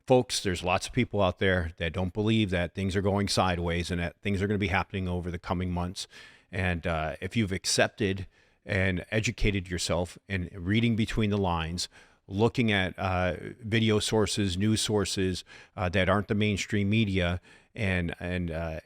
Folks, there's lots of people out there that don't believe that things are going sideways and that things are going to be happening over the coming months. And if you've accepted and educated yourself and reading between the lines, looking at video sources, news sources that aren't the mainstream media, and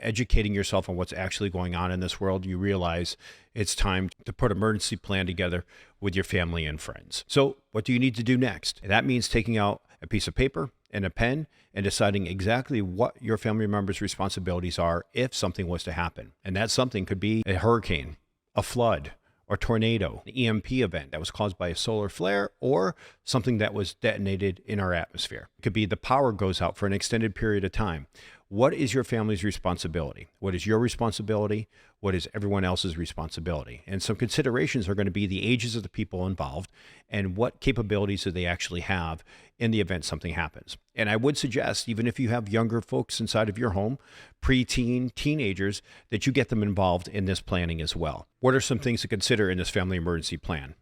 educating yourself on what's actually going on in this world, you realize it's time to put an emergency plan together with your family and friends. So what do you need to do next? That means taking out a piece of paper and a pen and deciding exactly what your family members' responsibilities are if something was to happen. And that something could be a hurricane, a flood, or tornado, an EMP event that was caused by a solar flare, or something that was detonated in our atmosphere. It could be the power goes out for an extended period of time. What is your family's responsibility? What is your responsibility? What is everyone else's responsibility? And some considerations are going to be the ages of the people involved and what capabilities do they actually have in the event something happens. And I would suggest, even if you have younger folks inside of your home, preteen, teenagers, that you get them involved in this planning as well. What are some things to consider in this family emergency plan?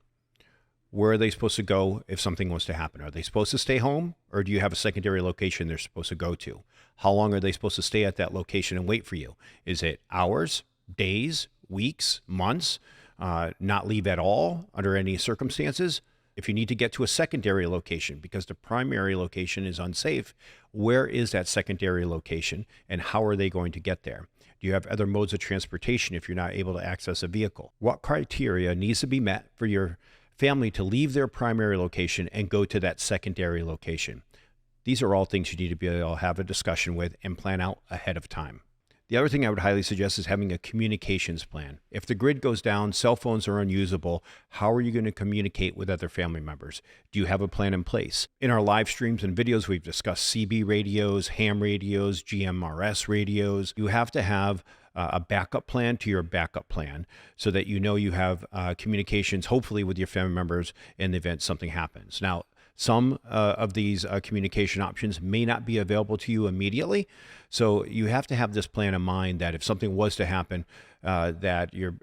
Where are they supposed to go if something was to happen? Are they supposed to stay home, or do you have a secondary location they're supposed to go to? How long are they supposed to stay at that location and wait for you? Is it hours, days, weeks, months? Not leave at all under any circumstances? If you need to get to a secondary location because the primary location is unsafe, where is that secondary location and how are they going to get there? Do you have other modes of transportation if you're not able to access a vehicle? What criteria needs to be met for your family to leave their primary location and go to that secondary location? These are all things you need to be able to have a discussion with and plan out ahead of time. The other thing I would highly suggest is having a communications plan. If the grid goes down, cell phones are unusable, how are you going to communicate with other family members? Do you have a plan in place? In our live streams and videos, we've discussed CB radios, ham radios, GMRS radios. You have to have a backup plan to your backup plan so that you know you have communications, hopefully with your family members in the event something happens. Now, some of these communication options may not be available to you immediately. So you have to have this plan in mind that if something was to happen, that your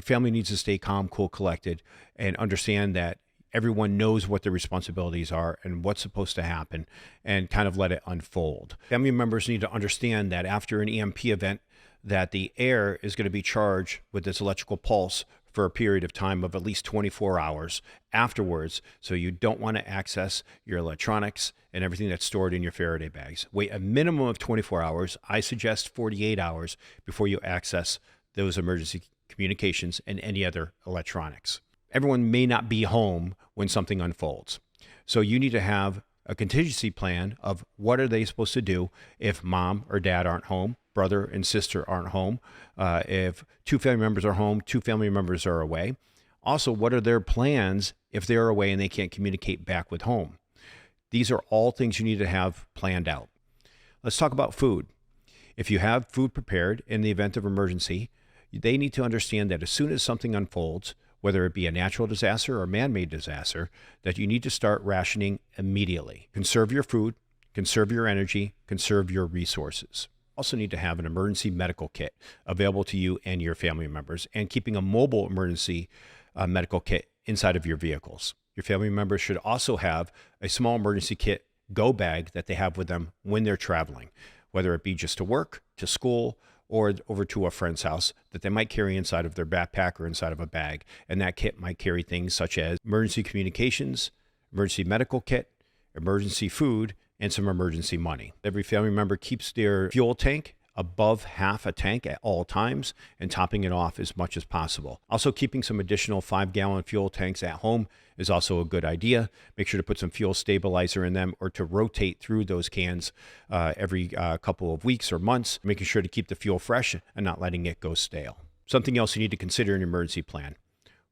family needs to stay calm, cool, collected, and understand that everyone knows what their responsibilities are and what's supposed to happen and kind of let it unfold. Family members need to understand that after an EMP event, that the air is going to be charged with this electrical pulse for a period of time of at least 24 hours afterwards. So you don't want to access your electronics and everything that's stored in your Faraday bags. Wait a minimum of 24 hours. I suggest 48 hours before you access those emergency communications and any other electronics. Everyone may not be home when something unfolds. So you need to have a contingency plan of what are they supposed to do if mom or dad aren't home, brother and sister aren't home, if two family members are home, two family members are away. Also, what are their plans if they're away and they can't communicate back with home? These are all things you need to have planned out. Let's talk about food. If you have food prepared in the event of emergency, they need to understand that as soon as something unfolds, whether it be a natural disaster or a man-made disaster, that you need to start rationing immediately. Conserve your food, conserve your energy, conserve your resources. Also need to have an emergency medical kit available to you and your family members, and keeping a mobile emergency medical kit inside of your vehicles. Your family members should also have a small emergency kit go bag that they have with them when they're traveling, whether it be just to work, to school, or over to a friend's house that they might carry inside of their backpack or inside of a bag. And that kit might carry things such as emergency communications, emergency medical kit, emergency food, and some emergency money. Every family member keeps their fuel tank above half a tank at all times and topping it off as much as possible. Also, keeping some additional 5-gallon fuel tanks at home is also a good idea. Make sure to put some fuel stabilizer in them or to rotate through those cans every couple of weeks or months, making sure to keep the fuel fresh and not letting it go stale. Something else you need to consider in your emergency plan.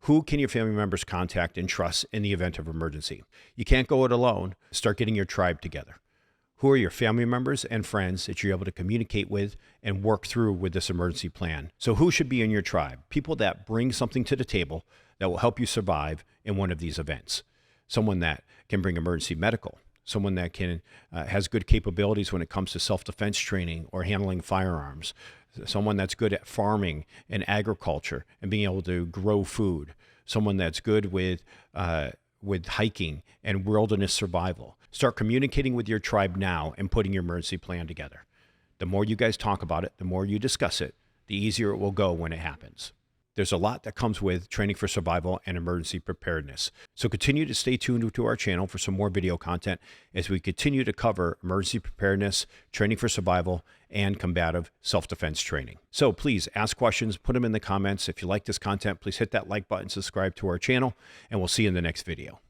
Who can your family members contact and trust in the event of emergency? You can't go it alone. Start getting your tribe together. Who are your family members and friends that you're able to communicate with and work through with this emergency plan? So who should be in your tribe? People that bring something to the table that will help you survive in one of these events. Someone that can bring emergency medical. Someone that can has good capabilities when it comes to self-defense training or handling firearms. Someone that's good at farming and agriculture and being able to grow food. Someone that's good with hiking and wilderness survival. Start communicating with your tribe now and putting your emergency plan together. The more you guys talk about it, the more you discuss it, the easier it will go when it happens. There's a lot that comes with training for survival and emergency preparedness. So continue to stay tuned to our channel for some more video content as we continue to cover emergency preparedness, training for survival, and combative self-defense training. So please ask questions, put them in the comments. If you like this content, please hit that like button, subscribe to our channel, and we'll see you in the next video.